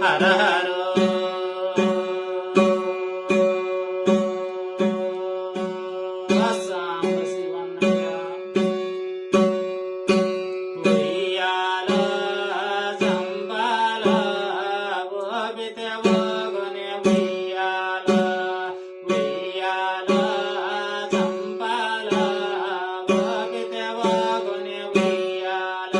హర harrow సాంబ శివన్నయ్య ఉయ్యాల సంబాల ఓబితే ఓగొనే ఉయ్యాల ఉయ్యాల సంబాల ఓబితే ఓగొనే ఉయ్యాల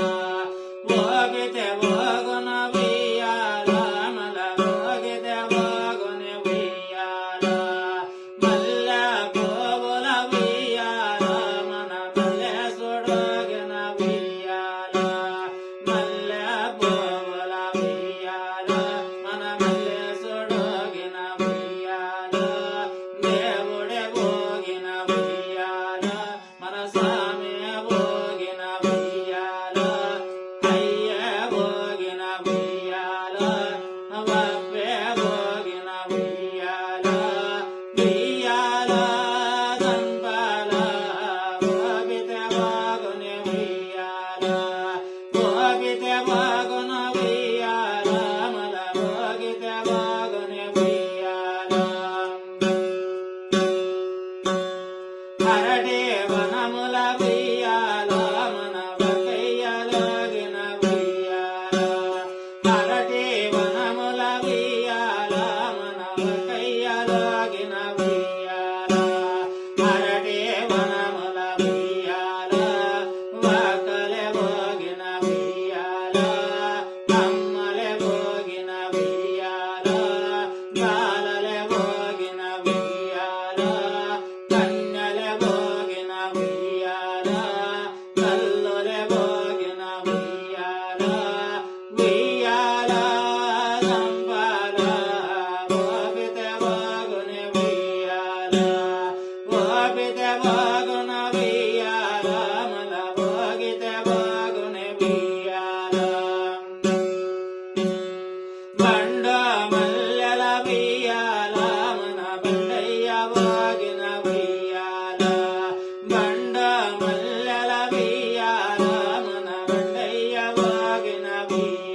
ఓబితే ఓగొన ఉయ్యాల మల ఓగితే ఓగొనే ఉయ్యాల మల్లె పువ్వుల ఉయ్యాల మన మల్లేశుడోగిన ఉయ్యాల మల్లె పువ్వుల ఉయ్యాల మన మల్లేశుడోగిన ఉయ్యాల దేవుడే ఊగిన ఉయ్యాల మన స్వామి ఊగిన ఉయ్యాల అయ్యే ఊగిన ఉయ్యాల వవ్వే ఊగిన ఉయ్యాల ఉయ్యాల సంపాల ఓబితే ఓగొనే ఉయ్యాల ఓబితే ఓగొన ఉయ్యాల మల ఓగితే ఓగొనే ఉయ్యాల అరటి వనముల ఉయ్యాల మన బకయ్యలోగిన ఉయ్యాల అరటి వనముల ఉయ్యాల మన బకయ్యలోగిన ఉయ్యాల అరటి వనముల ఉయ్యాల వకలె ఓగిన ఉయ్యాల కమ్మలె ఓగిన ఉయ్యాల బాలలె ఓగిన ఉయ్యాల కన్యలె ఓగిన ఉయ్యాల కల్లులె ఓగిన ఉయ్యాల ఉయ్యాల సంపాల ఓబితే ఓగొనే ఉయ్యాల ఓబితే ఓగొన ఉయ్యాల మల ఓగితే ఓగొనే ఉయ్యాల బండ మల్లెల ఉయ్యాల మన బండయ్య ఓగిన ఉయ్యాల బండ మల్లెల ఉయ్యాల మన బండయ్య ఓగిన ఉయ్యాల